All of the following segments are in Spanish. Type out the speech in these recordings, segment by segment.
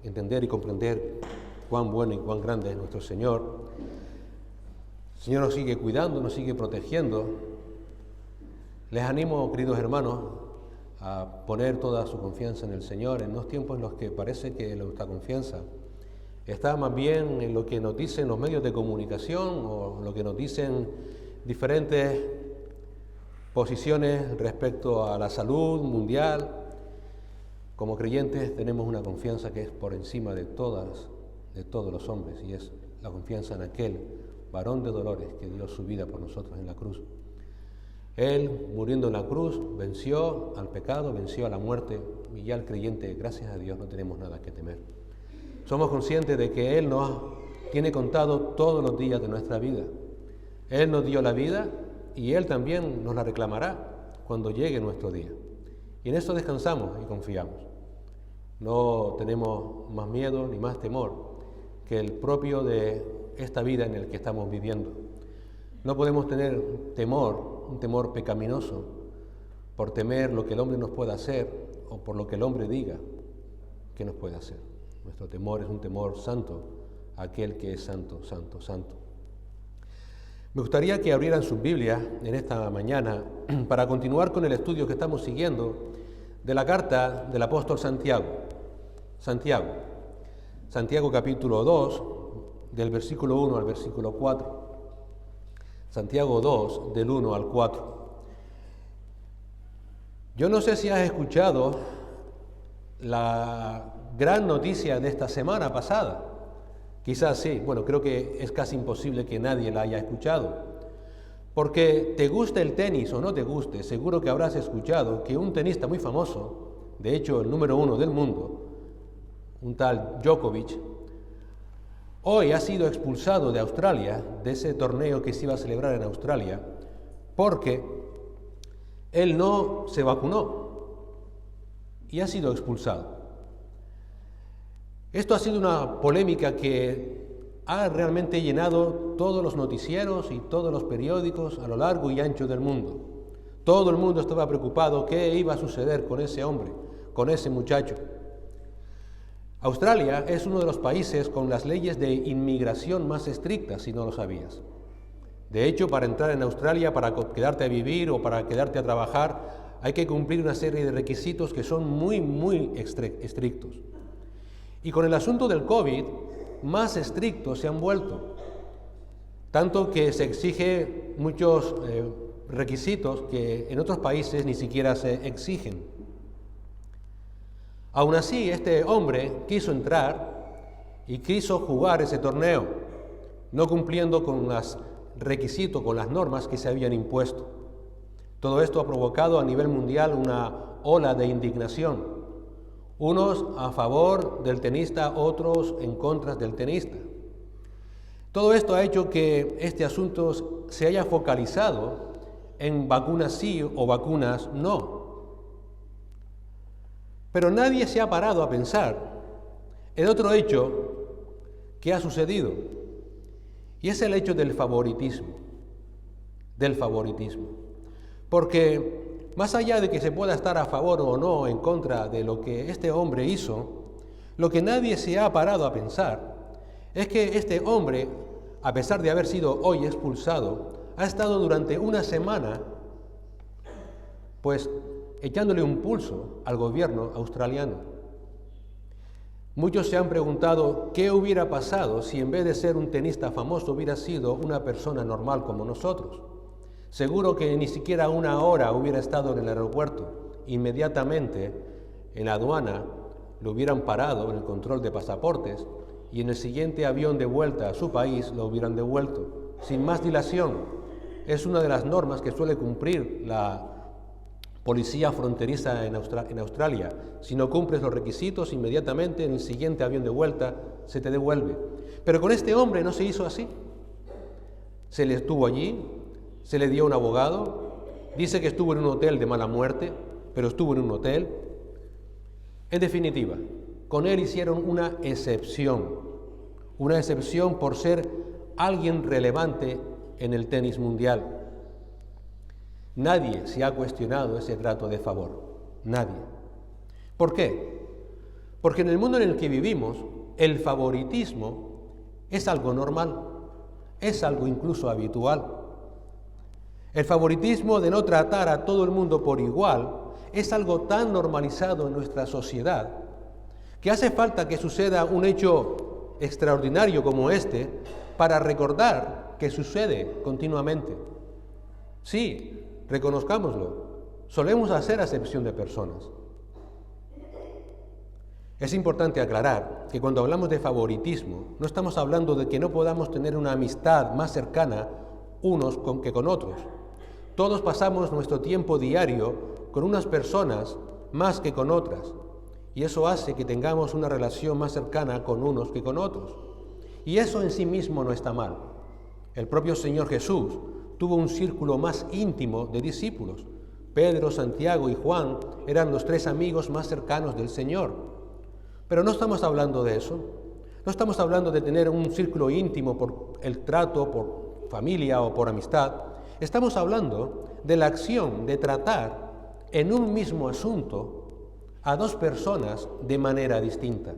entender y comprender cuán bueno y cuán grande es nuestro Señor. El Señor nos sigue cuidando, nos sigue protegiendo. Les animo, queridos hermanos, a poner toda su confianza en el Señor en los tiempos en los que parece que nuestra confianza está más bien en lo que nos dicen los medios de comunicación o lo que nos dicen diferentes posiciones respecto a la salud mundial. Como creyentes tenemos una confianza que es por encima de todos los hombres, y es la confianza en aquel varón de dolores que dio su vida por nosotros en la cruz. Él, muriendo en la cruz, venció al pecado, venció a la muerte, y ya el creyente, gracias a Dios, no tenemos nada que temer. Somos conscientes de que Él nos tiene contado todos los días de nuestra vida. Él nos dio la vida y Él también nos la reclamará cuando llegue nuestro día. Y en esto descansamos y confiamos. No tenemos más miedo ni más temor que el propio de esta vida en el que estamos viviendo. No podemos tener temor, un temor pecaminoso, por temer lo que el hombre nos pueda hacer o por lo que el hombre diga que nos puede hacer. Nuestro temor es un temor santo, aquel que es santo, santo, santo. Me gustaría que abrieran sus Biblias en esta mañana para continuar con el estudio que estamos siguiendo de la carta del apóstol Santiago. Santiago capítulo 2, del versículo 1 al versículo 4. Santiago 2, del 1 al 4. Yo no sé si has escuchado la gran noticia de esta semana pasada. Quizás sí, bueno, creo que es casi imposible que nadie la haya escuchado. Porque te guste el tenis o no te guste, seguro que habrás escuchado que un tenista muy famoso, de hecho el número 1 del mundo, un tal Djokovic, hoy ha sido expulsado de Australia, de ese torneo que se iba a celebrar en Australia, porque él no se vacunó y ha sido expulsado. Esto ha sido una polémica que ha realmente llenado todos los noticieros y todos los periódicos a lo largo y ancho del mundo. Todo el mundo estaba preocupado qué iba a suceder con ese hombre, con ese muchacho. Australia es uno de los países con las leyes de inmigración más estrictas, si no lo sabías. De hecho, para entrar en Australia, para quedarte a vivir o para quedarte a trabajar, hay que cumplir una serie de requisitos que son muy, muy estrictos. Y con el asunto del COVID, más estrictos se han vuelto, tanto que se exige muchos requisitos que en otros países ni siquiera se exigen. Aún así, este hombre quiso entrar y quiso jugar ese torneo, no cumpliendo con los requisitos, con las normas que se habían impuesto. Todo esto ha provocado a nivel mundial una ola de indignación. Unos a favor del tenista, otros en contra del tenista. Todo esto ha hecho que este asunto se haya focalizado en vacunas sí o vacunas no. Pero nadie se ha parado a pensar en otro hecho que ha sucedido, y es el hecho del favoritismo. Porque más allá de que se pueda estar a favor o no en contra de lo que este hombre hizo, lo que nadie se ha parado a pensar es que este hombre, a pesar de haber sido hoy expulsado, ha estado durante una semana, pues, echándole un pulso al gobierno australiano. Muchos se han preguntado qué hubiera pasado si en vez de ser un tenista famoso hubiera sido una persona normal como nosotros. Seguro que ni siquiera una hora hubiera estado en el aeropuerto. Inmediatamente en la aduana lo hubieran parado en el control de pasaportes y en el siguiente avión de vuelta a su país lo hubieran devuelto, sin más dilación. Es una de las normas que suele cumplir la policía fronteriza en Australia. Si no cumples los requisitos, inmediatamente en el siguiente avión de vuelta se te devuelve. Pero con este hombre no se hizo así. Se le estuvo allí, se le dio un abogado, dice que estuvo en un hotel de mala muerte, pero estuvo en un hotel. En definitiva, con él hicieron una excepción por ser alguien relevante en el tenis mundial. Nadie se ha cuestionado ese trato de favor, nadie. ¿Por qué? Porque en el mundo en el que vivimos, el favoritismo es algo normal, es algo incluso habitual. El favoritismo de no tratar a todo el mundo por igual es algo tan normalizado en nuestra sociedad que hace falta que suceda un hecho extraordinario como este para recordar que sucede continuamente. Sí, reconozcámoslo, solemos hacer acepción de personas. Es importante aclarar que cuando hablamos de favoritismo, no estamos hablando de que no podamos tener una amistad más cercana unos que con otros. Todos pasamos nuestro tiempo diario con unas personas más que con otras, y eso hace que tengamos una relación más cercana con unos que con otros. Y eso en sí mismo no está mal. El propio Señor Jesús tuvo un círculo más íntimo de discípulos. Pedro, Santiago y Juan eran los 3 amigos más cercanos del Señor. Pero no estamos hablando de eso. No estamos hablando de tener un círculo íntimo por el trato, por familia o por amistad. Estamos hablando de la acción de tratar en un mismo asunto a 2 personas de manera distinta.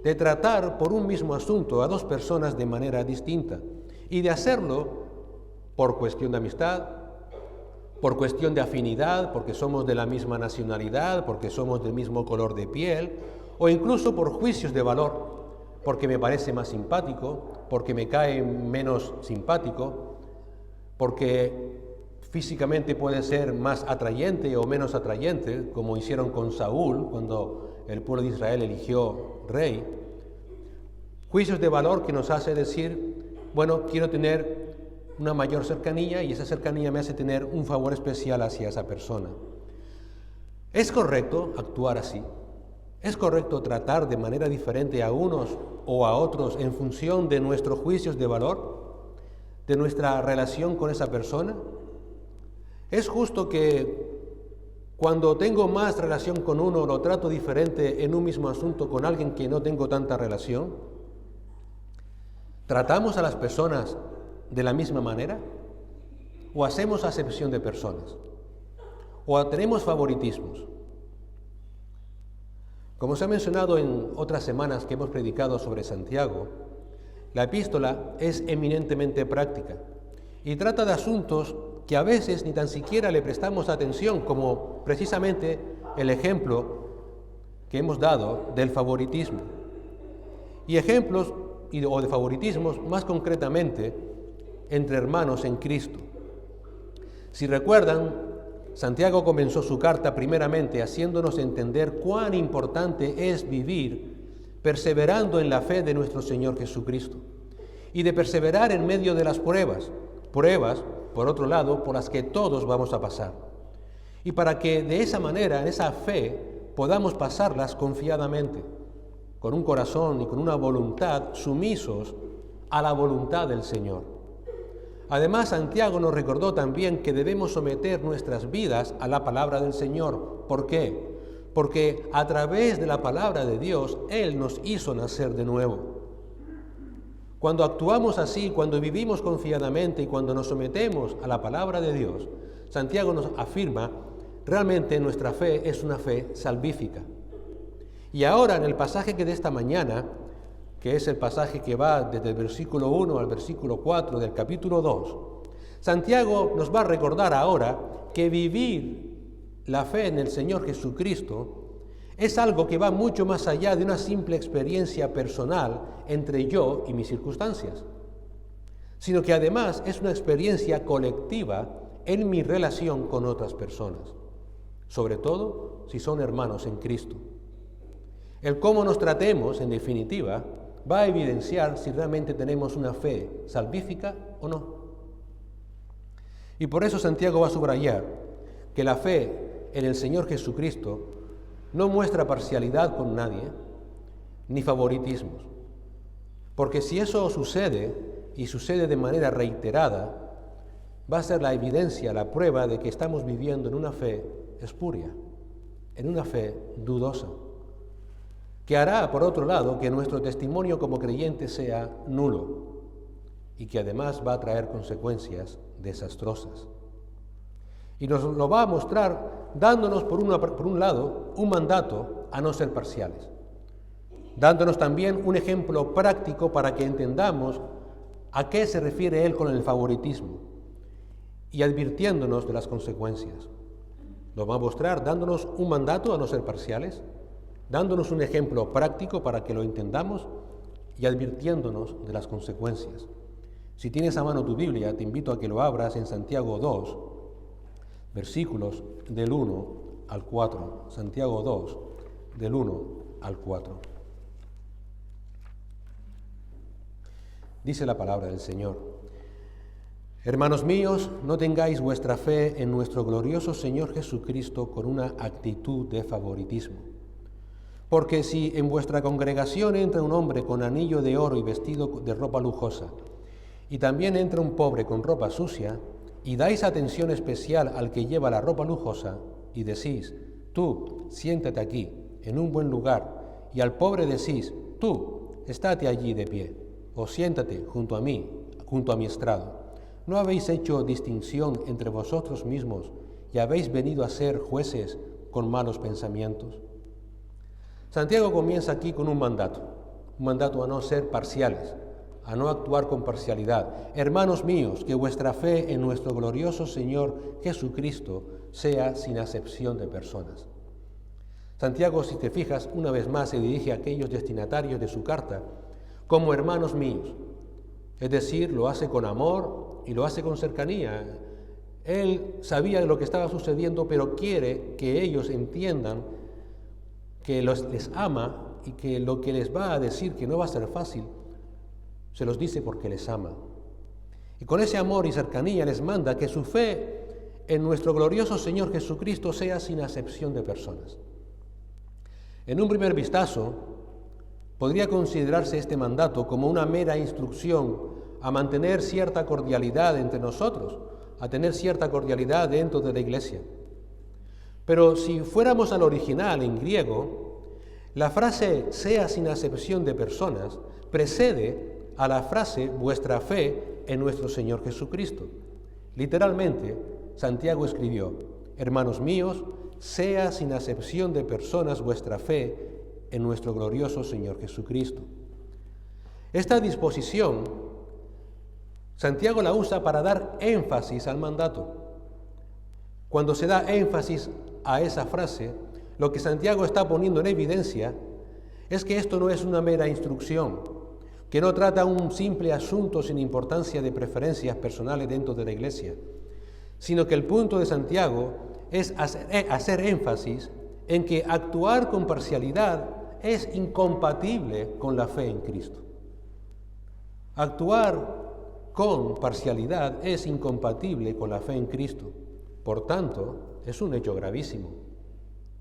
De tratar por un mismo asunto a 2 personas de manera distinta. Y de hacerlo por cuestión de amistad, por cuestión de afinidad, porque somos de la misma nacionalidad, porque somos del mismo color de piel, o incluso por juicios de valor, porque me parece más simpático, porque me cae menos simpático, porque físicamente puede ser más atrayente o menos atrayente, como hicieron con Saúl cuando el pueblo de Israel eligió rey. Juicios de valor que nos hace decir, bueno, quiero tener una mayor cercanía y esa cercanía me hace tener un favor especial hacia esa persona. ¿Es correcto actuar así? ¿Es correcto tratar de manera diferente a unos o a otros en función de nuestros juicios de valor, de nuestra relación con esa persona? ¿Es justo que cuando tengo más relación con uno lo trato diferente en un mismo asunto con alguien que no tengo tanta relación? ¿Tratamos a las personas de la misma manera? ¿O hacemos acepción de personas? ¿O tenemos favoritismos? Como se ha mencionado en otras semanas que hemos predicado sobre Santiago, la epístola es eminentemente práctica y trata de asuntos que a veces ni tan siquiera le prestamos atención, como precisamente el ejemplo que hemos dado del favoritismo. Y ejemplos o de favoritismos más concretamente entre hermanos en Cristo. Si recuerdan, Santiago comenzó su carta primeramente haciéndonos entender cuán importante es vivir perseverando en la fe de nuestro Señor Jesucristo y de perseverar en medio de las pruebas, por otro lado, por las que todos vamos a pasar. Y para que de esa manera, en esa fe, podamos pasarlas confiadamente, con un corazón y con una voluntad sumisos a la voluntad del Señor. Además, Santiago nos recordó también que debemos someter nuestras vidas a la palabra del Señor. ¿Por qué? Porque a través de la palabra de Dios, Él nos hizo nacer de nuevo. Cuando actuamos así, cuando vivimos confiadamente y cuando nos sometemos a la palabra de Dios, Santiago nos afirma, realmente nuestra fe es una fe salvífica. Y ahora en el pasaje que de esta mañana, que es el pasaje que va desde el versículo 1 al versículo 4 del capítulo 2, Santiago nos va a recordar ahora que vivir la fe en el Señor Jesucristo es algo que va mucho más allá de una simple experiencia personal entre yo y mis circunstancias, sino que además es una experiencia colectiva en mi relación con otras personas, sobre todo si son hermanos en Cristo. El cómo nos tratemos, en definitiva, va a evidenciar si realmente tenemos una fe salvífica o no. Y por eso Santiago va a subrayar que la fe en el Señor Jesucristo no muestra parcialidad con nadie, ni favoritismos. Porque si eso sucede, y sucede de manera reiterada, va a ser la evidencia, la prueba de que estamos viviendo en una fe espuria, en una fe dudosa, que hará, por otro lado, que nuestro testimonio como creyentes sea nulo y que además va a traer consecuencias desastrosas. Y nos lo va a mostrar dándonos, por un lado, un mandato a no ser parciales, dándonos también un ejemplo práctico para que entendamos a qué se refiere él con el favoritismo y advirtiéndonos de las consecuencias. Nos va a mostrar dándonos un mandato a no ser parciales, dándonos un ejemplo práctico para que lo entendamos y advirtiéndonos de las consecuencias. Si tienes a mano tu Biblia, te invito a que lo abras en Santiago 2, versículos del 1 al 4. Santiago 2, del 1 al 4. Dice la palabra del Señor: Hermanos míos, no tengáis vuestra fe en nuestro glorioso Señor Jesucristo con una actitud de favoritismo. Porque si en vuestra congregación entra un hombre con anillo de oro y vestido de ropa lujosa, y también entra un pobre con ropa sucia, y dais atención especial al que lleva la ropa lujosa, y decís, tú, siéntate aquí, en un buen lugar, y al pobre decís, tú, estate allí de pie, o siéntate junto a mí, junto a mi estrado. ¿No habéis hecho distinción entre vosotros mismos y habéis venido a ser jueces con malos pensamientos? Santiago comienza aquí con un mandato a no ser parciales, a no actuar con parcialidad. Hermanos míos, que vuestra fe en nuestro glorioso Señor Jesucristo sea sin acepción de personas. Santiago, si te fijas, una vez más se dirige a aquellos destinatarios de su carta como hermanos míos, es decir, lo hace con amor y lo hace con cercanía. Él sabía lo que estaba sucediendo, pero quiere que ellos entiendan que les ama y que lo que les va a decir, que no va a ser fácil, se los dice porque les ama. Y con ese amor y cercanía les manda que su fe en nuestro glorioso Señor Jesucristo sea sin acepción de personas. En un primer vistazo, podría considerarse este mandato como una mera instrucción a mantener cierta cordialidad entre nosotros, a tener cierta cordialidad dentro de la iglesia. Pero si fuéramos al original en griego, la frase sea sin acepción de personas precede a la frase vuestra fe en nuestro Señor Jesucristo. Literalmente, Santiago escribió, hermanos míos, sea sin acepción de personas vuestra fe en nuestro glorioso Señor Jesucristo. Esta disposición, Santiago la usa para dar énfasis al mandato. Cuando se da énfasis a esa frase, lo que Santiago está poniendo en evidencia es que esto no es una mera instrucción, que no trata un simple asunto sin importancia de preferencias personales dentro de la iglesia, sino que el punto de Santiago es hacer énfasis en que actuar con parcialidad es incompatible con la fe en Cristo. Actuar con parcialidad es incompatible con la fe en Cristo. Por tanto, es un hecho gravísimo.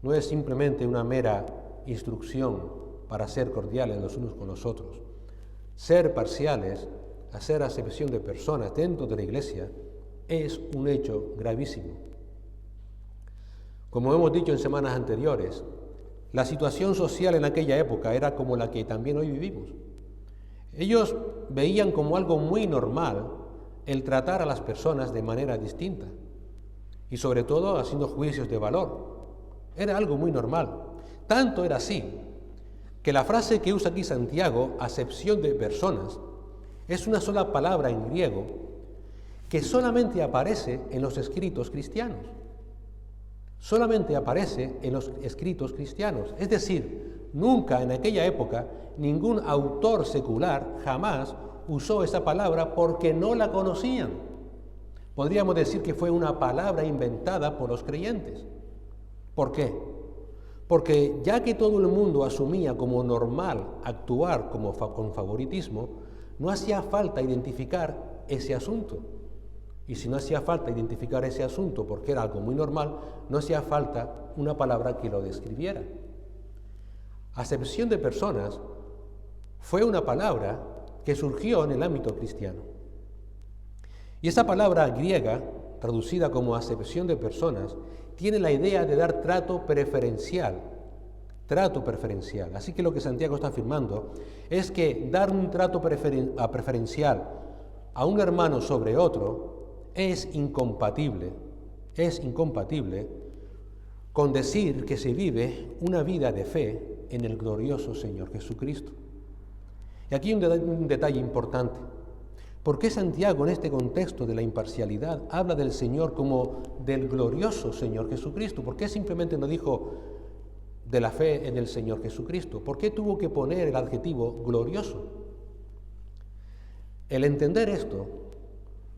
No es simplemente una mera instrucción para ser cordiales los unos con los otros. Ser parciales, hacer acepción de personas dentro de la iglesia, es un hecho gravísimo. Como hemos dicho en semanas anteriores, la situación social en aquella época era como la que también hoy vivimos. Ellos veían como algo muy normal el tratar a las personas de manera distinta y sobre todo haciendo juicios de valor. Era algo muy normal. Tanto era así que la frase que usa aquí Santiago, acepción de personas, es una sola palabra en griego que solamente aparece en los escritos cristianos. Solamente aparece en los escritos cristianos. Es decir, nunca en aquella época ningún autor secular jamás usó esa palabra porque no la conocían. Podríamos decir que fue una palabra inventada por los creyentes. ¿Por qué? Porque ya que todo el mundo asumía como normal actuar con favoritismo, no hacía falta identificar ese asunto. Y si no hacía falta identificar ese asunto porque era algo muy normal, no hacía falta una palabra que lo describiera. Acepción de personas fue una palabra que surgió en el ámbito cristiano. Y esa palabra griega, traducida como acepción de personas, tiene la idea de dar trato preferencial. Así que lo que Santiago está afirmando es que dar un trato preferencial a un hermano sobre otro es incompatible es incompatible con decir que se vive una vida de fe en el glorioso Señor Jesucristo. Y aquí un detalle importante. ¿Por qué Santiago en este contexto de la imparcialidad habla del Señor como del glorioso Señor Jesucristo? ¿Por qué simplemente no dijo de la fe en el Señor Jesucristo? ¿Por qué tuvo que poner el adjetivo glorioso? El entender esto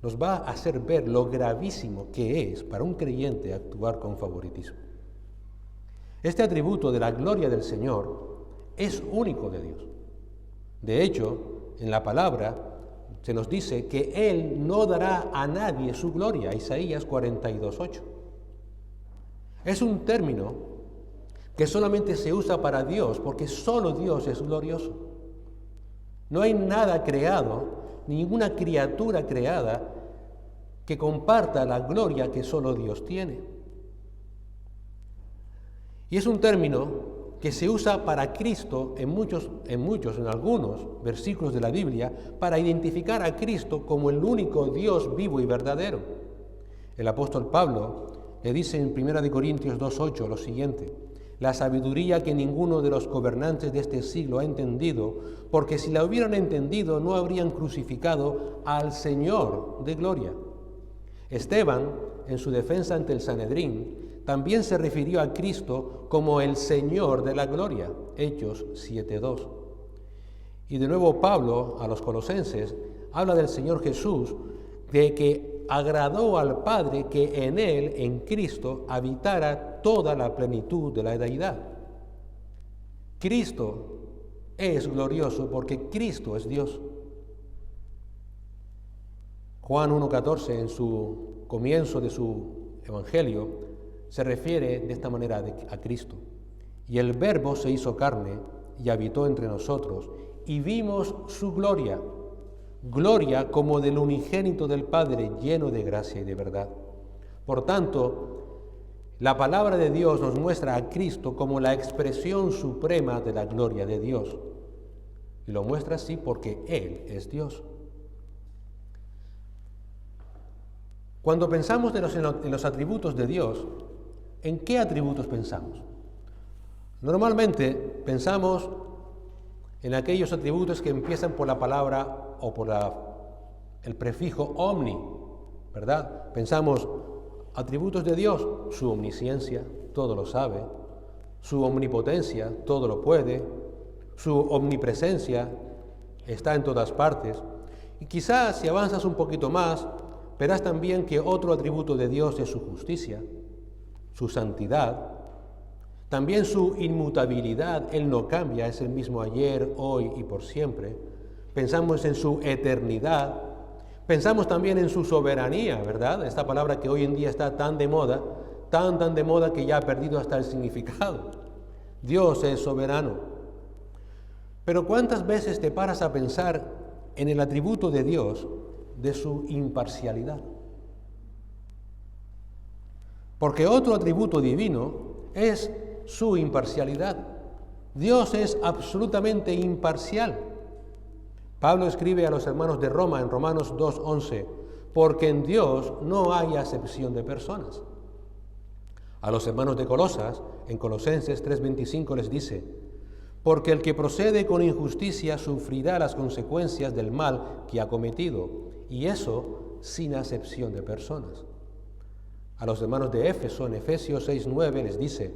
nos va a hacer ver lo gravísimo que es para un creyente actuar con favoritismo. Este atributo de la gloria del Señor es único de Dios. De hecho, en la palabra se nos dice que Él no dará a nadie su gloria, Isaías 42:8. Es un término que solamente se usa para Dios, porque solo Dios es glorioso. No hay nada creado, ninguna criatura creada que comparta la gloria que solo Dios tiene. Y es un término que se usa para Cristo en algunos versículos de la Biblia, para identificar a Cristo como el único Dios vivo y verdadero. El apóstol Pablo le dice en 1 Corintios 2:8 lo siguiente: la sabiduría que ninguno de los gobernantes de este siglo ha entendido, porque si la hubieran entendido no habrían crucificado al Señor de gloria. Esteban, en su defensa ante el Sanedrín, también se refirió a Cristo como el Señor de la gloria, Hechos 7:2. Y de nuevo Pablo a los colosenses habla del Señor Jesús, de que agradó al Padre que en Él, en Cristo, habitara toda la plenitud de la deidad. Cristo es glorioso porque Cristo es Dios. Juan 1:14, en su comienzo de su Evangelio, se refiere de esta manera a Cristo. Y el Verbo se hizo carne y habitó entre nosotros, y vimos su gloria, gloria como del unigénito del Padre, lleno de gracia y de verdad. Por tanto, la palabra de Dios nos muestra a Cristo como la expresión suprema de la gloria de Dios. Y lo muestra así porque Él es Dios. Cuando pensamos en los atributos de Dios, ¿en qué atributos pensamos? Normalmente pensamos en aquellos atributos que empiezan por la palabra o por el prefijo omni, ¿verdad? Pensamos atributos de Dios: su omnisciencia, todo lo sabe; su omnipotencia, todo lo puede; su omnipresencia, está en todas partes. Y quizás si avanzas un poquito más, verás también que otro atributo de Dios es su justicia, su santidad, también su inmutabilidad. Él no cambia, es el mismo ayer, hoy y por siempre. Pensamos en su eternidad, pensamos también en su soberanía, ¿verdad? Esta palabra que hoy en día está tan de moda, tan de moda que ya ha perdido hasta el significado. Dios es soberano. Pero ¿cuántas veces te paras a pensar en el atributo de Dios de su imparcialidad? Porque otro atributo divino es su imparcialidad. Dios es absolutamente imparcial. Pablo escribe a los hermanos de Roma en Romanos 2:11, porque en Dios no hay acepción de personas. A los hermanos de Colosas, en Colosenses 3:25 les dice: porque el que procede con injusticia sufrirá las consecuencias del mal que ha cometido, y eso sin acepción de personas. A los hermanos de Éfeso, en Efesios 6:9 les dice: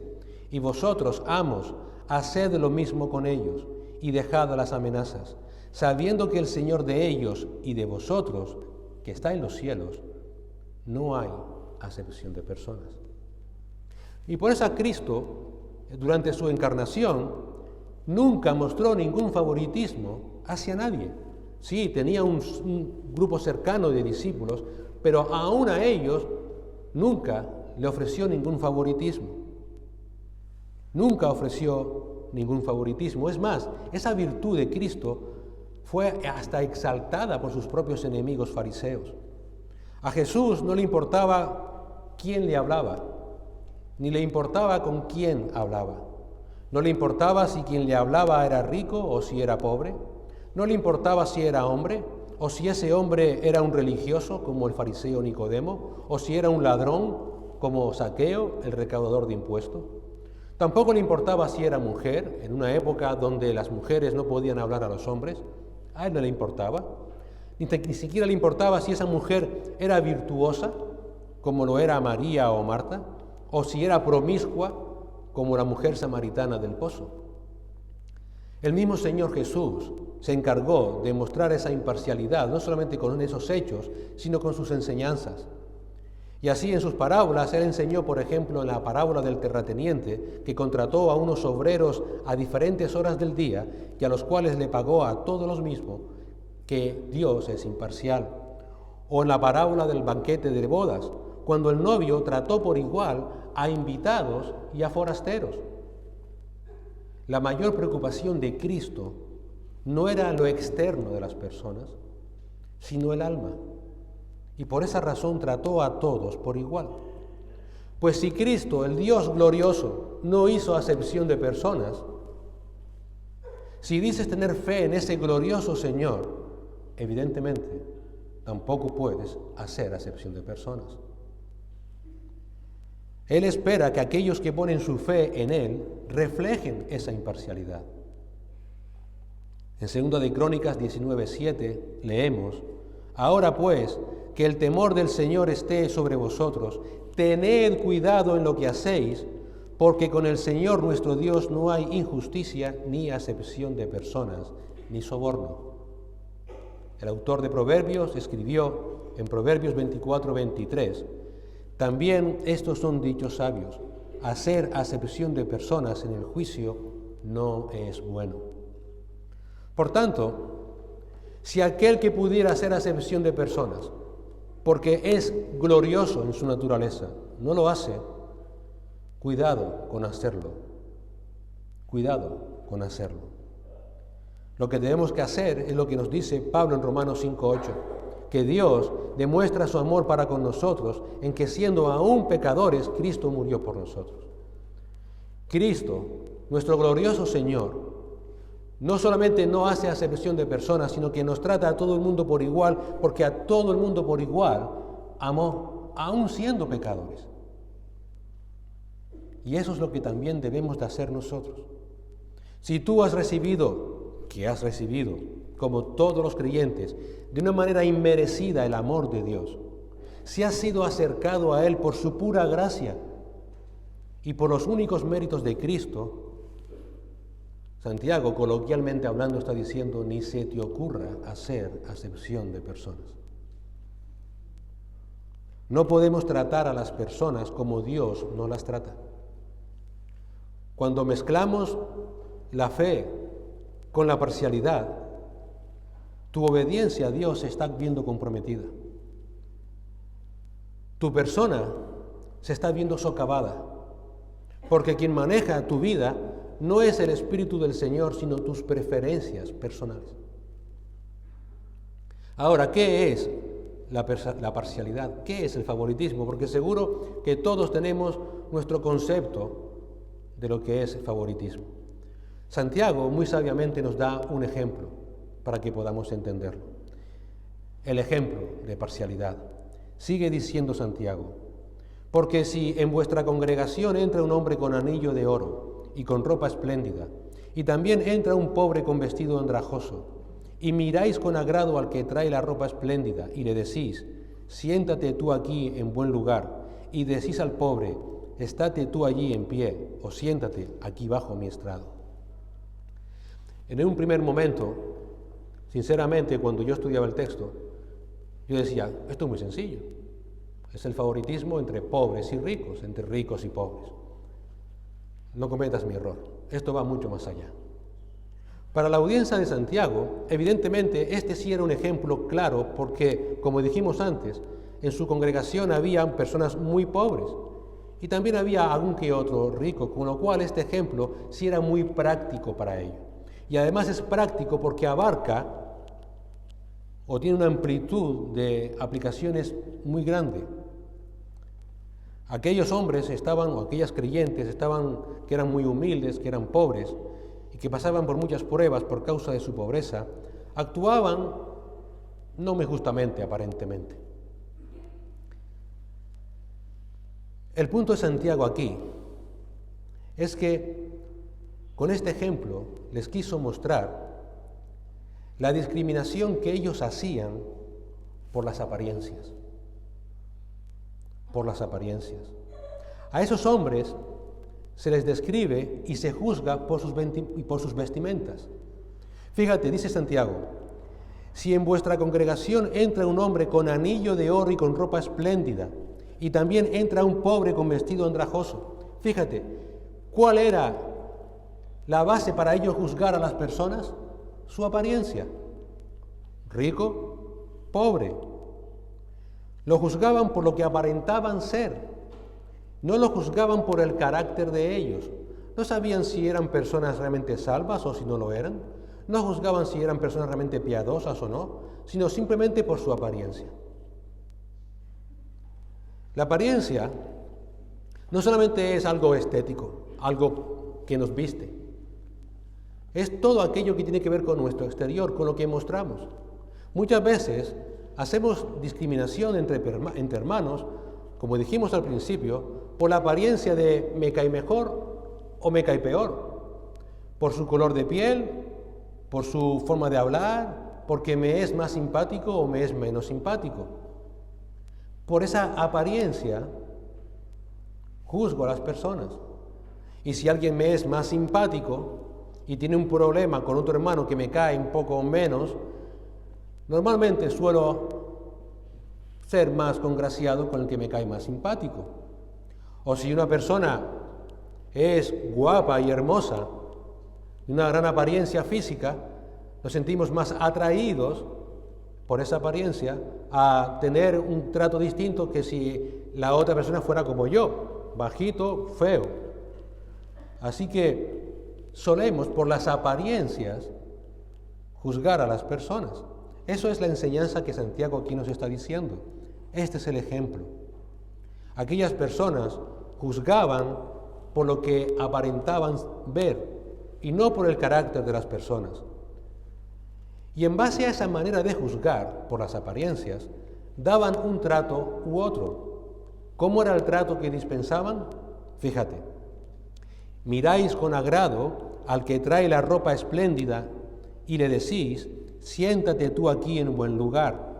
y vosotros, amos, haced lo mismo con ellos, y dejad las amenazas, sabiendo que el Señor de ellos y de vosotros, que está en los cielos, no hay acepción de personas. Y por eso Cristo, durante su encarnación, nunca mostró ningún favoritismo hacia nadie. Sí, tenía un grupo cercano de discípulos, pero aún a ellos nunca le ofreció ningún favoritismo. Nunca ofreció ningún favoritismo. Es más, esa virtud de Cristo fue hasta exaltada por sus propios enemigos fariseos. A Jesús no le importaba quién le hablaba, ni le importaba con quién hablaba. No le importaba si quien le hablaba era rico o si era pobre. No le importaba si era hombre o si ese hombre era un religioso como el fariseo Nicodemo, o si era un ladrón como Zaqueo, el recaudador de impuestos. Tampoco le importaba si era mujer, en una época donde las mujeres no podían hablar a los hombres. A él no le importaba. Ni siquiera le importaba si esa mujer era virtuosa, como lo era María o Marta, o si era promiscua, como la mujer samaritana del pozo. El mismo Señor Jesús se encargó de mostrar esa imparcialidad, no solamente con esos hechos, sino con sus enseñanzas. Y así en sus parábolas, Él enseñó, por ejemplo, en la parábola del terrateniente, que contrató a unos obreros a diferentes horas del día y a los cuales le pagó a todos los mismos, que Dios es imparcial. O en la parábola del banquete de bodas, cuando el novio trató por igual a invitados y a forasteros. La mayor preocupación de Cristo no era lo externo de las personas, sino el alma. Y por esa razón trató a todos por igual. Pues si Cristo, el Dios glorioso, no hizo acepción de personas, si dices tener fe en ese glorioso Señor, evidentemente tampoco puedes hacer acepción de personas. Él espera que aquellos que ponen su fe en Él reflejen esa imparcialidad. En 2 de Crónicas 19:7 leemos: Ahora pues, que el temor del Señor esté sobre vosotros, tened cuidado en lo que hacéis, porque con el Señor nuestro Dios no hay injusticia, ni acepción de personas, ni soborno. El autor de Proverbios escribió en Proverbios 24:23, también estos son dichos sabios, hacer acepción de personas en el juicio no es bueno. Por tanto, si aquel que pudiera hacer acepción de personas, porque es glorioso en su naturaleza, no lo hace, cuidado con hacerlo. Cuidado con hacerlo. Lo que tenemos que hacer es lo que nos dice Pablo en Romanos 5:8, que Dios demuestra su amor para con nosotros en que siendo aún pecadores, Cristo murió por nosotros. Cristo, nuestro glorioso Señor, no solamente no hace acepción de personas, sino que nos trata a todo el mundo por igual, porque a todo el mundo por igual amó, aún siendo pecadores. Y eso es lo que también debemos de hacer nosotros. Si tú has recibido, como todos los creyentes, de una manera inmerecida el amor de Dios, si has sido acercado a Él por su pura gracia y por los únicos méritos de Cristo, Santiago, coloquialmente hablando, está diciendo, ni se te ocurra hacer acepción de personas. No podemos tratar a las personas como Dios no las trata. Cuando mezclamos la fe con la parcialidad, tu obediencia a Dios se está viendo comprometida. Tu persona se está viendo socavada, porque quien maneja tu vida no es el Espíritu del Señor, sino tus preferencias personales. Ahora, ¿qué es la parcialidad? ¿Qué es el favoritismo? Porque seguro que todos tenemos nuestro concepto de lo que es favoritismo. Santiago muy sabiamente nos da un ejemplo para que podamos entenderlo. El ejemplo de parcialidad. Sigue diciendo Santiago, porque si en vuestra congregación entra un hombre con anillo de oro y con ropa espléndida, y también entra un pobre con vestido andrajoso, y miráis con agrado al que trae la ropa espléndida, y le decís, siéntate tú aquí en buen lugar, y decís al pobre, estate tú allí en pie, o siéntate aquí bajo mi estrado. En un primer momento, sinceramente, cuando yo estudiaba el texto, yo decía, esto es muy sencillo, es el favoritismo entre pobres y ricos, entre ricos y pobres. No cometas mi error, esto va mucho más allá. Para la audiencia de Santiago, evidentemente este sí era un ejemplo claro porque, como dijimos antes, en su congregación había personas muy pobres y también había algún que otro rico, con lo cual este ejemplo sí era muy práctico para ellos. Y además es práctico porque abarca o tiene una amplitud de aplicaciones muy grande. Aquellos hombres o aquellas creyentes que eran muy humildes, que eran pobres y que pasaban por muchas pruebas por causa de su pobreza, actuaban no muy justamente aparentemente. El punto de Santiago aquí es que con este ejemplo les quiso mostrar la discriminación que ellos hacían por las apariencias. Por las apariencias. A esos hombres se les describe y se juzga por sus vestimentas. Fíjate, dice Santiago, si en vuestra congregación entra un hombre con anillo de oro y con ropa espléndida, y también entra un pobre con vestido andrajoso. Fíjate, ¿cuál era la base para ellos juzgar a las personas? Su apariencia. Rico, pobre. Lo juzgaban por lo que aparentaban ser. No lo juzgaban por el carácter de ellos. No sabían si eran personas realmente salvas o si no lo eran. No juzgaban si eran personas realmente piadosas o no, sino simplemente por su apariencia. La apariencia no solamente es algo estético, algo que nos viste. Es todo aquello que tiene que ver con nuestro exterior, con lo que mostramos. Muchas veces hacemos discriminación entre hermanos, como dijimos al principio, por la apariencia de me cae mejor o me cae peor, por su color de piel, por su forma de hablar, porque me es más simpático o me es menos simpático. Por esa apariencia juzgo a las personas. Y si alguien me es más simpático y tiene un problema con otro hermano que me cae un poco menos, normalmente suelo ser más congraciado con el que me cae más simpático. O si una persona es guapa y hermosa, de una gran apariencia física, nos sentimos más atraídos por esa apariencia a tener un trato distinto que si la otra persona fuera como yo, bajito, feo. Así que solemos por las apariencias juzgar a las personas. Eso es la enseñanza que Santiago aquí nos está diciendo. Este es el ejemplo. Aquellas personas juzgaban por lo que aparentaban ver y no por el carácter de las personas. Y en base a esa manera de juzgar por las apariencias, daban un trato u otro. ¿Cómo era el trato que dispensaban? Fíjate, miráis con agrado al que trae la ropa espléndida y le decís, siéntate tú aquí en buen lugar.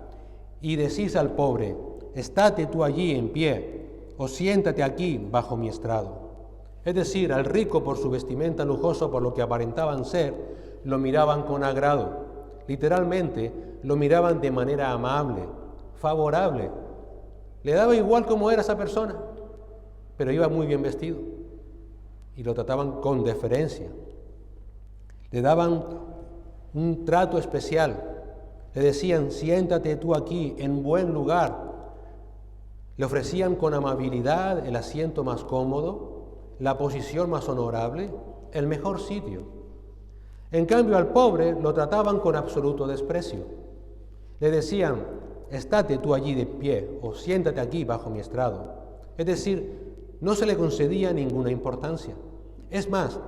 Y decís al pobre, estate tú allí en pie, o siéntate aquí bajo mi estrado. Es decir, al rico por su vestimenta lujoso, por lo que aparentaban ser, lo miraban con agrado. Literalmente, lo miraban de manera amable, favorable. Le daba igual cómo era esa persona, pero iba muy bien vestido. Y lo trataban con deferencia. Le daban un trato especial. Le decían, siéntate tú aquí en buen lugar. Le ofrecían con amabilidad el asiento más cómodo, la posición más honorable, el mejor sitio. En cambio, al pobre lo trataban con absoluto desprecio. Le decían, estate tú allí de pie o siéntate aquí bajo mi estrado. Es decir, no se le concedía ninguna importancia. Es más,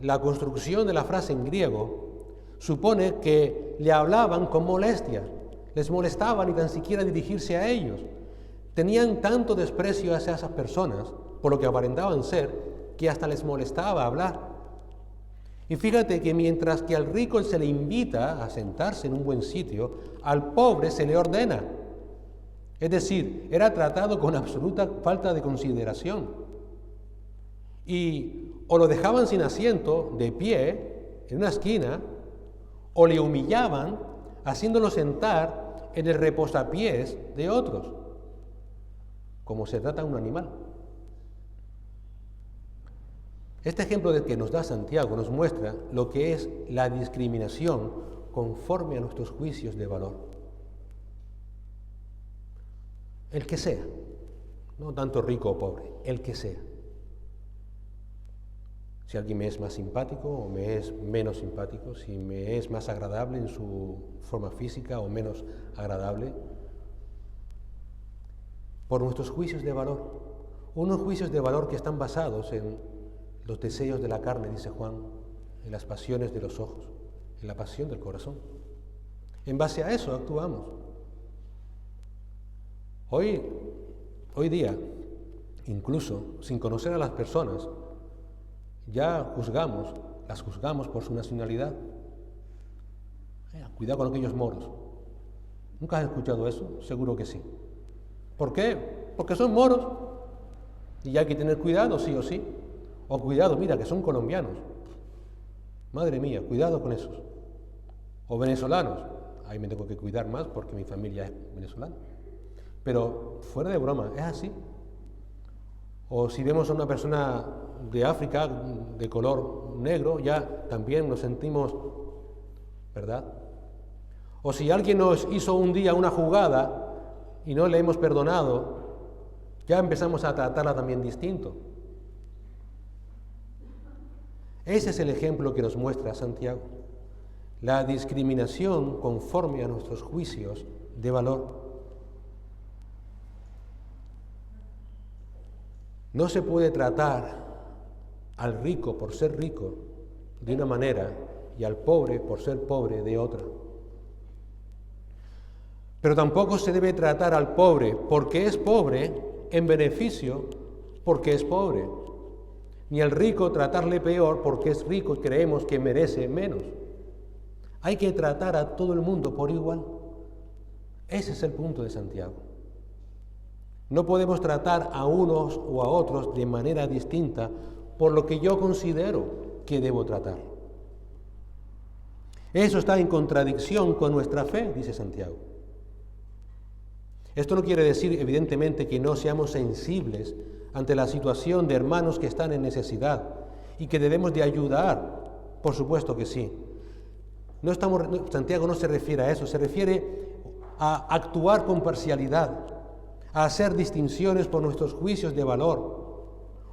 la construcción de la frase en griego supone que le hablaban con molestia. Les molestaba ni tan siquiera dirigirse a ellos. Tenían tanto desprecio hacia esas personas, por lo que aparentaban ser, que hasta les molestaba hablar. Y fíjate que mientras que al rico se le invita a sentarse en un buen sitio, al pobre se le ordena. Es decir, era tratado con absoluta falta de consideración. Y o lo dejaban sin asiento, de pie, en una esquina, o le humillaban, haciéndolo sentar en el reposapiés de otros, como se trata a un animal. Este ejemplo del que nos da Santiago nos muestra lo que es la discriminación conforme a nuestros juicios de valor. El que sea, no tanto rico o pobre, el que sea. Si alguien me es más simpático o me es menos simpático, si me es más agradable en su forma física o menos agradable, por nuestros juicios de valor. Unos juicios de valor que están basados en los deseos de la carne, dice Juan, en las pasiones de los ojos, en la pasión del corazón. En base a eso actuamos. Hoy día Incluso sin conocer a las personas, ya las juzgamos por su nacionalidad. Cuidado con aquellos moros. ¿Nunca has escuchado eso? Seguro que sí. ¿Por qué? Porque son moros. Y hay que tener cuidado, sí o sí. O cuidado, mira, que son colombianos. Madre mía, cuidado con esos. O venezolanos. Ahí me tengo que cuidar más porque mi familia es venezolana. Pero fuera de broma, es así. O si vemos a una persona de África de color negro, ya también nos sentimos, ¿verdad? O si alguien nos hizo un día una jugada y no le hemos perdonado, ya empezamos a tratarla también distinto. Ese es el ejemplo que nos muestra Santiago. La discriminación conforme a nuestros juicios de valor. No se puede tratar al rico por ser rico de una manera y al pobre por ser pobre de otra. Pero tampoco se debe tratar al pobre porque es pobre en beneficio porque es pobre. Ni al rico tratarle peor porque es rico y creemos que merece menos. Hay que tratar a todo el mundo por igual. Ese es el punto de Santiago. No podemos tratar a unos o a otros de manera distinta por lo que yo considero que debo tratar. Eso está en contradicción con nuestra fe, dice Santiago. Esto no quiere decir, evidentemente, que no seamos sensibles ante la situación de hermanos que están en necesidad y que debemos de ayudar. Por supuesto que sí. Santiago no se refiere a eso, se refiere a actuar con parcialidad, a hacer distinciones por nuestros juicios de valor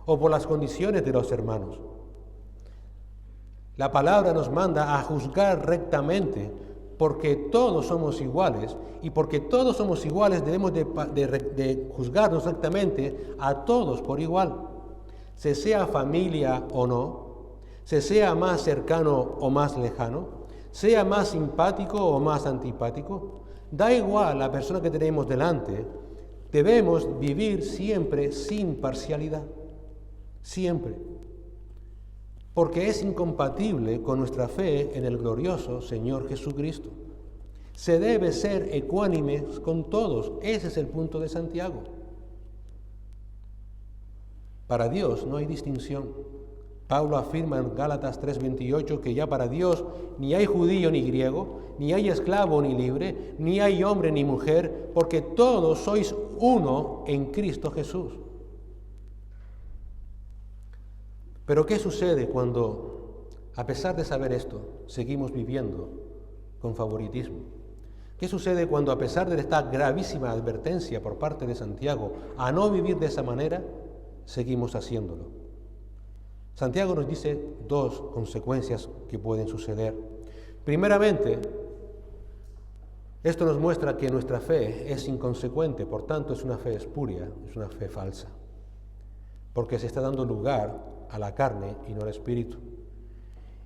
o por las condiciones de los hermanos. La palabra nos manda a juzgar rectamente porque todos somos iguales y porque todos somos iguales debemos de juzgarnos rectamente a todos por igual, se sea familia o no, se sea más cercano o más lejano, sea más simpático o más antipático, da igual la persona que tenemos delante, debemos vivir siempre sin parcialidad, siempre, porque es incompatible con nuestra fe en el glorioso Señor Jesucristo. Se debe ser ecuánimes con todos, ese es el punto de Santiago. Para Dios no hay distinción. Pablo afirma en Gálatas 3:28 que ya para Dios ni hay judío ni griego, ni hay esclavo ni libre, ni hay hombre ni mujer, porque todos sois uno en Cristo Jesús. Pero ¿qué sucede cuando, a pesar de saber esto, seguimos viviendo con favoritismo? ¿Qué sucede cuando, a pesar de esta gravísima advertencia por parte de Santiago a no vivir de esa manera, seguimos haciéndolo? Santiago nos dice dos consecuencias que pueden suceder. Primeramente, esto nos muestra que nuestra fe es inconsecuente, por tanto es una fe espuria, es una fe falsa, porque se está dando lugar a la carne y no al espíritu.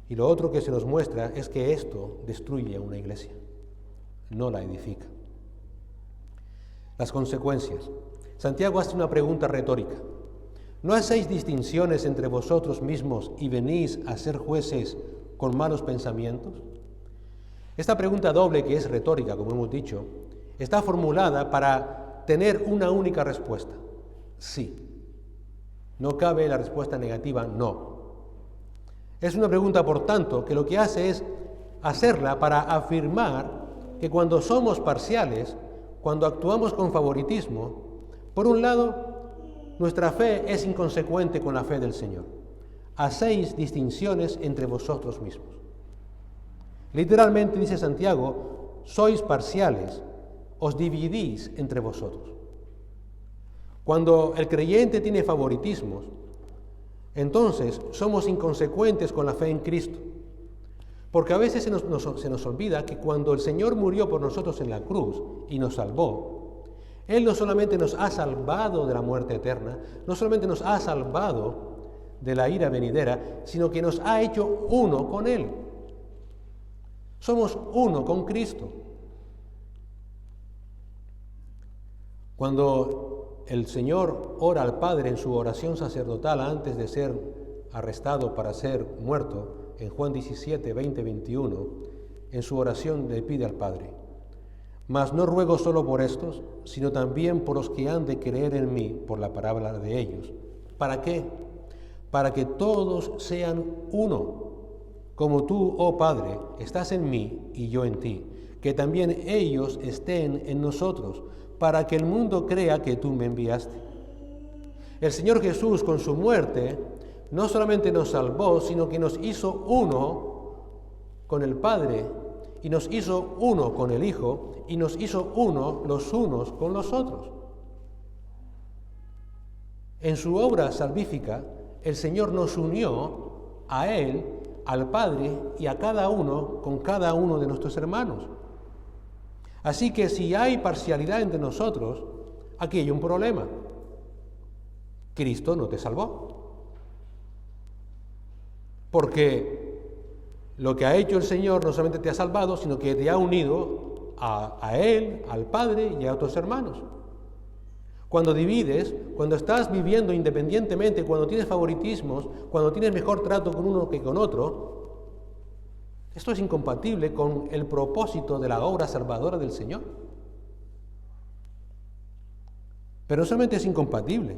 Y lo otro que se nos muestra es que esto destruye a una iglesia, no la edifica. Las consecuencias. Santiago hace una pregunta retórica. ¿No hacéis distinciones entre vosotros mismos y venís a ser jueces con malos pensamientos? Esta pregunta doble, que es retórica, como hemos dicho, está formulada para tener una única respuesta: sí. No cabe la respuesta negativa, no. Es una pregunta, por tanto, que lo que hace es hacerla para afirmar que cuando somos parciales, cuando actuamos con favoritismo, por un lado, nuestra fe es inconsecuente con la fe del Señor. Hacéis distinciones entre vosotros mismos. Literalmente, dice Santiago, sois parciales, os dividís entre vosotros. Cuando el creyente tiene favoritismos, entonces somos inconsecuentes con la fe en Cristo. Porque a veces se nos olvida que cuando el Señor murió por nosotros en la cruz y nos salvó, Él no solamente nos ha salvado de la muerte eterna, no solamente nos ha salvado de la ira venidera, sino que nos ha hecho uno con Él. Somos uno con Cristo. Cuando el Señor ora al Padre en su oración sacerdotal antes de ser arrestado para ser muerto, en Juan 17, 20, 21, en su oración le pide al Padre: mas no ruego solo por estos, sino también por los que han de creer en mí por la palabra de ellos. ¿Para qué? Para que todos sean uno, como tú, oh Padre, estás en mí y yo en ti, que también ellos estén en nosotros, para que el mundo crea que tú me enviaste. El Señor Jesús, con su muerte, no solamente nos salvó, sino que nos hizo uno con el Padre, y nos hizo uno con el Hijo, y nos hizo uno los unos con los otros. En su obra salvífica, el Señor nos unió a Él, al Padre y a cada uno con cada uno de nuestros hermanos. Así que si hay parcialidad entre nosotros, aquí hay un problema. Cristo no te salvó. Porque lo que ha hecho el Señor no solamente te ha salvado, sino que te ha unido a Él, al Padre y a otros hermanos. Cuando divides, cuando estás viviendo independientemente, cuando tienes favoritismos, cuando tienes mejor trato con uno que con otro, esto es incompatible con el propósito de la obra salvadora del Señor. Pero no solamente es incompatible,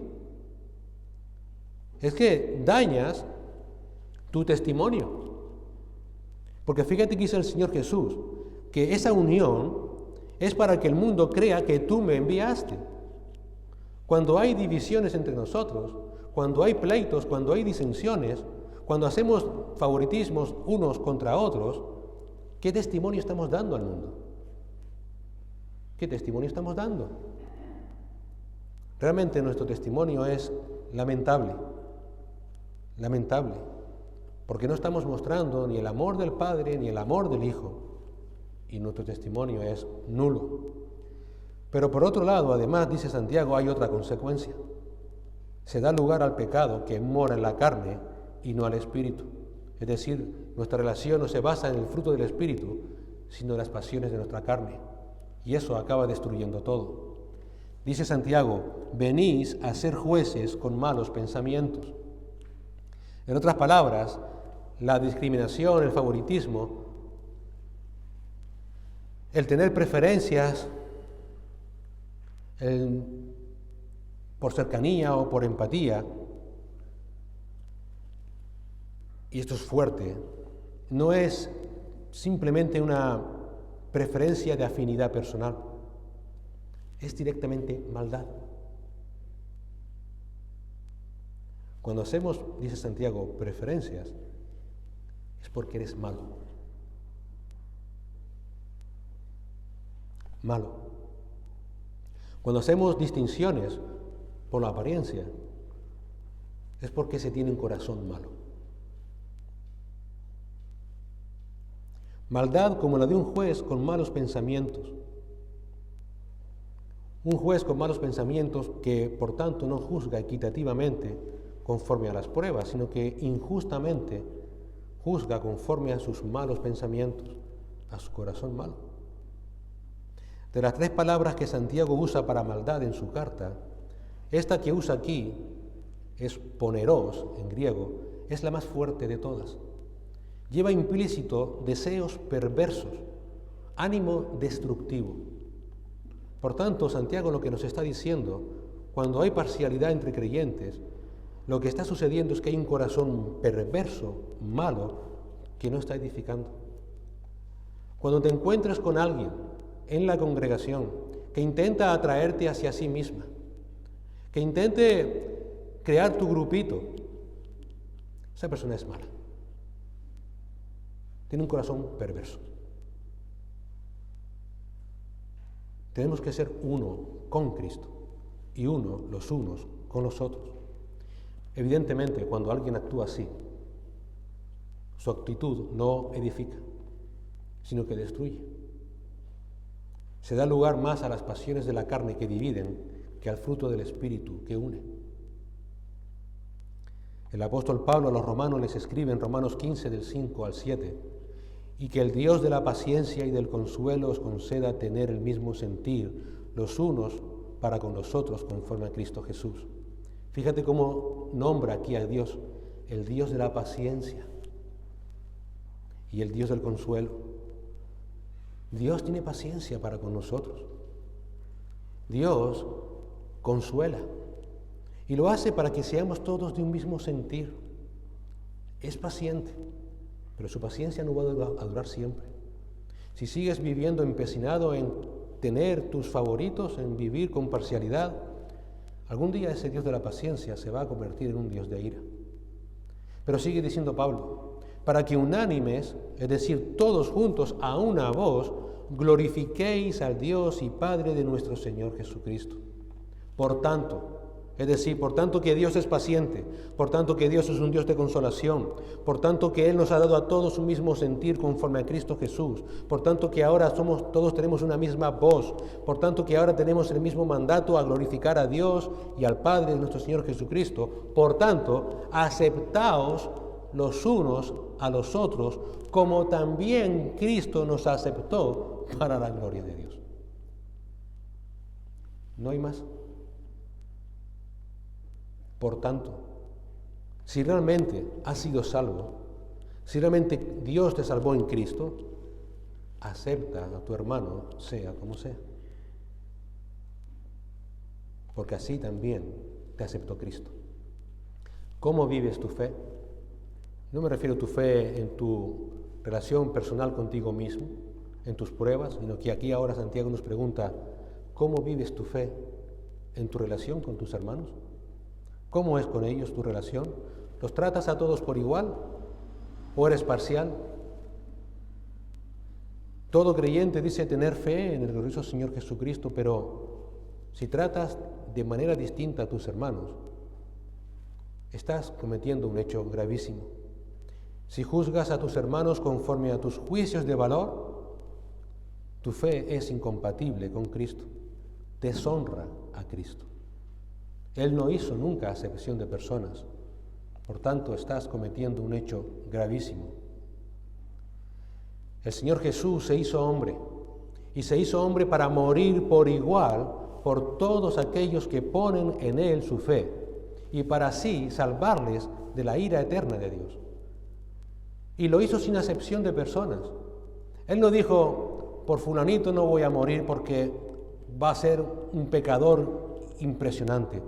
es que dañas tu testimonio. Porque fíjate que dice el Señor Jesús, que esa unión es para que el mundo crea que tú me enviaste. Cuando hay divisiones entre nosotros, cuando hay pleitos, cuando hay disensiones, cuando hacemos favoritismos unos contra otros, ¿qué testimonio estamos dando al mundo? ¿Qué testimonio estamos dando? Realmente nuestro testimonio es lamentable, porque no estamos mostrando ni el amor del Padre ni el amor del Hijo, y nuestro testimonio es nulo. Pero por otro lado, además, dice Santiago, hay otra consecuencia. Se da lugar al pecado que mora en la carne y no al Espíritu. Es decir, nuestra relación no se basa en el fruto del Espíritu, sino en las pasiones de nuestra carne. Y eso acaba destruyendo todo. Dice Santiago, venís a ser jueces con malos pensamientos. En otras palabras, la discriminación, el favoritismo, el tener preferencias por cercanía o por empatía, y esto es fuerte, no es simplemente una preferencia de afinidad personal, es directamente maldad. Cuando hacemos, dice Santiago, preferencias, es porque eres malo. Malo. Cuando hacemos distinciones por la apariencia, es porque se tiene un corazón malo. Maldad como la de un juez con malos pensamientos. Un juez con malos pensamientos que, por tanto, no juzga equitativamente conforme a las pruebas, sino que injustamente juzga conforme a sus malos pensamientos, a su corazón malo. De las tres palabras que Santiago usa para maldad en su carta, esta que usa aquí es poneros en griego, es la más fuerte de todas. Lleva implícito deseos perversos, ánimo destructivo. Por tanto, Santiago lo que nos está diciendo, cuando hay parcialidad entre creyentes, lo que está sucediendo es que hay un corazón perverso, malo, que no está edificando. Cuando te encuentres con alguien en la congregación que intenta atraerte hacia sí misma, que intente crear tu grupito, esa persona es mala. Tiene un corazón perverso. Tenemos que ser uno con Cristo y uno los unos con los otros. Evidentemente, cuando alguien actúa así, su actitud no edifica, sino que destruye. Se da lugar más a las pasiones de la carne que dividen que al fruto del Espíritu que une. El apóstol Pablo a los romanos les escribe en Romanos 15, del 5 al 7, y que el Dios de la paciencia y del consuelo os conceda tener el mismo sentir los unos para con nosotros conforme a Cristo Jesús. Fíjate cómo nombra aquí a Dios, el Dios de la paciencia y el Dios del consuelo. Dios tiene paciencia para con nosotros. Dios consuela y lo hace para que seamos todos de un mismo sentir. Es paciente, pero su paciencia no va a durar siempre. Si sigues viviendo empecinado en tener tus favoritos, en vivir con parcialidad, algún día ese Dios de la paciencia se va a convertir en un Dios de ira. Pero sigue diciendo Pablo, para que unánimes, es decir, todos juntos a una voz, glorifiquéis al Dios y Padre de nuestro Señor Jesucristo. Por tanto, es decir, por tanto que Dios es paciente, por tanto que Dios es un Dios de consolación, por tanto que Él nos ha dado a todos un mismo sentir conforme a Cristo Jesús, por tanto que ahora todos tenemos una misma voz, por tanto que ahora tenemos el mismo mandato a glorificar a Dios y al Padre de nuestro Señor Jesucristo, por tanto, aceptaos los unos a los otros, como también Cristo nos aceptó para la gloria de Dios. No hay más. Por tanto, si realmente has sido salvo, si realmente Dios te salvó en Cristo, acepta a tu hermano, sea como sea. Porque así también te aceptó Cristo. ¿Cómo vives tu fe? No me refiero a tu fe en tu relación personal contigo mismo, en tus pruebas, sino que aquí ahora Santiago nos pregunta, ¿cómo vives tu fe en tu relación con tus hermanos? ¿Cómo es con ellos tu relación? ¿Los tratas a todos por igual? ¿O eres parcial? Todo creyente dice tener fe en el glorioso Señor Jesucristo, pero si tratas de manera distinta a tus hermanos, estás cometiendo un hecho gravísimo. Si juzgas a tus hermanos conforme a tus juicios de valor, tu fe es incompatible con Cristo, deshonra a Cristo. Él no hizo nunca acepción de personas, por tanto estás cometiendo un hecho gravísimo. El Señor Jesús se hizo hombre, y se hizo hombre para morir por igual por todos aquellos que ponen en Él su fe, y para así salvarles de la ira eterna de Dios. Y lo hizo sin acepción de personas. Él no dijo, por fulanito no voy a morir porque va a ser un pecador impresionante.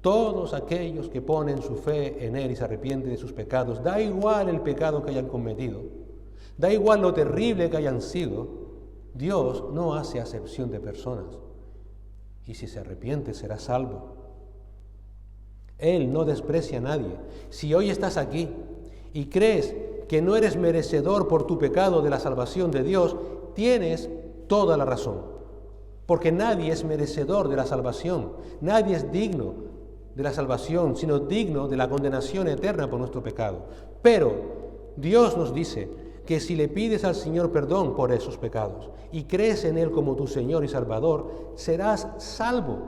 Todos aquellos que ponen su fe en Él y se arrepienten de sus pecados, da igual el pecado que hayan cometido, da igual lo terrible que hayan sido, Dios no hace acepción de personas. Y si se arrepiente, será salvo. Él no desprecia a nadie. Si hoy estás aquí y crees que no eres merecedor por tu pecado de la salvación de Dios, tienes toda la razón. Porque nadie es merecedor de la salvación, nadie es digno de la salvación, sino digno de la condenación eterna por nuestro pecado. Pero Dios nos dice que si le pides al Señor perdón por esos pecados y crees en Él como tu Señor y Salvador, serás salvo.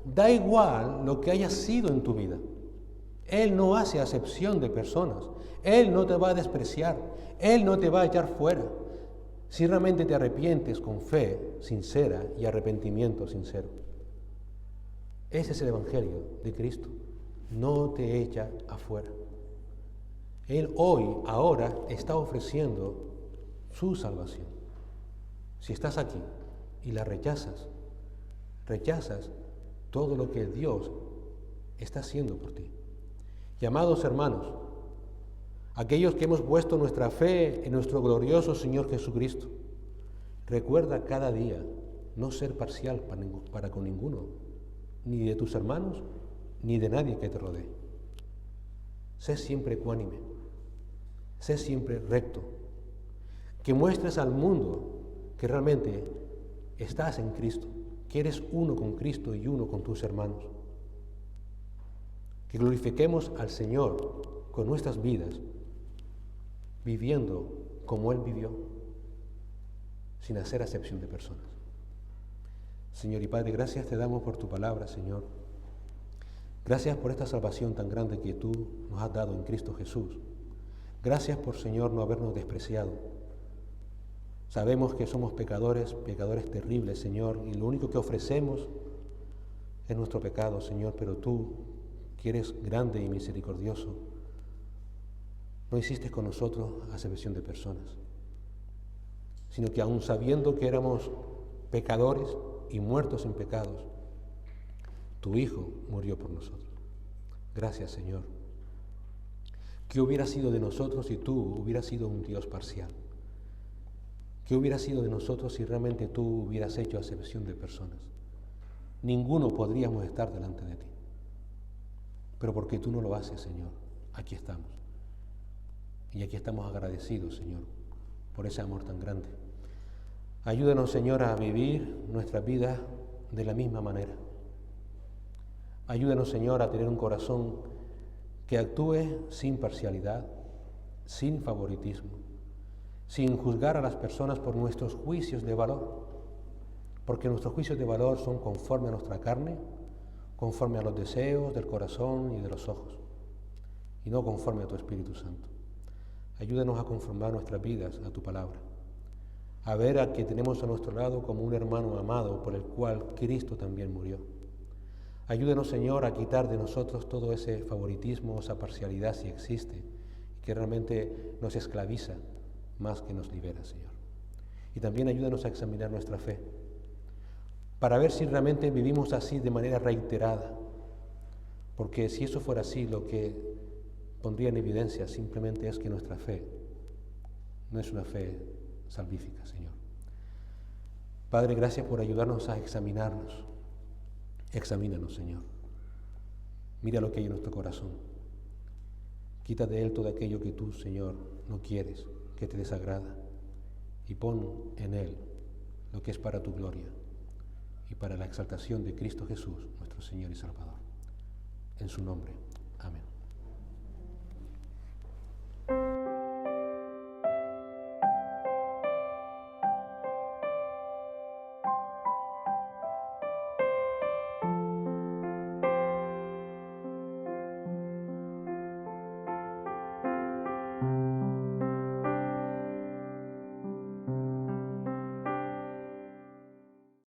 Da igual lo que haya sido en tu vida. Él no hace acepción de personas. Él no te va a despreciar. Él no te va a echar fuera. Si realmente te arrepientes con fe sincera y arrepentimiento sincero. Ese es el Evangelio de Cristo. No te echa afuera. Él hoy, ahora, está ofreciendo su salvación. Si estás aquí y la rechazas todo lo que Dios está haciendo por ti. Y amados hermanos, aquellos que hemos puesto nuestra fe en nuestro glorioso Señor Jesucristo, recuerda cada día no ser parcial para con ninguno, ni de tus hermanos, ni de nadie que te rodee. Sé siempre ecuánime, sé siempre recto, que muestres al mundo que realmente estás en Cristo, que eres uno con Cristo y uno con tus hermanos. Que glorifiquemos al Señor con nuestras vidas, viviendo como Él vivió, sin hacer acepción de personas. Señor y Padre, gracias te damos por tu palabra, Señor. Gracias por esta salvación tan grande que tú nos has dado en Cristo Jesús. Gracias por, Señor, no habernos despreciado. Sabemos que somos pecadores, pecadores terribles, Señor, y lo único que ofrecemos es nuestro pecado, Señor, pero tú, que eres grande y misericordioso, no hiciste con nosotros acepción de personas, sino que aun sabiendo que éramos pecadores y muertos en pecados, tu Hijo murió por nosotros. Gracias, Señor. ¿Qué hubiera sido de nosotros si tú hubieras sido un Dios parcial? ¿Qué hubiera sido de nosotros si realmente tú hubieras hecho acepción de personas? Ninguno podríamos estar delante de ti. Pero porque tú no lo haces, Señor, aquí estamos. Y aquí estamos agradecidos, Señor, por ese amor tan grande. Ayúdanos, Señor, a vivir nuestra vida de la misma manera. Ayúdanos, Señor, a tener un corazón que actúe sin parcialidad, sin favoritismo, sin juzgar a las personas por nuestros juicios de valor, porque nuestros juicios de valor son conforme a nuestra carne, conforme a los deseos del corazón y de los ojos, y no conforme a tu Espíritu Santo. Ayúdanos a conformar nuestras vidas a tu palabra, a ver al que tenemos a nuestro lado como un hermano amado por el cual Cristo también murió. Ayúdanos, Señor, a quitar de nosotros todo ese favoritismo, esa parcialidad si existe, que realmente nos esclaviza más que nos libera, Señor. Y también ayúdanos a examinar nuestra fe, para ver si realmente vivimos así de manera reiterada, porque si eso fuera así, lo que pondría en evidencia simplemente es que nuestra fe no es una fe salvífica, Señor. Padre, gracias por ayudarnos a examinarnos. Examínanos, Señor. Mira lo que hay en nuestro corazón. Quita de él todo aquello que tú, Señor, no quieres, que te desagrada, y pon en él lo que es para tu gloria y para la exaltación de Cristo Jesús, nuestro Señor y Salvador. En su nombre. Amén.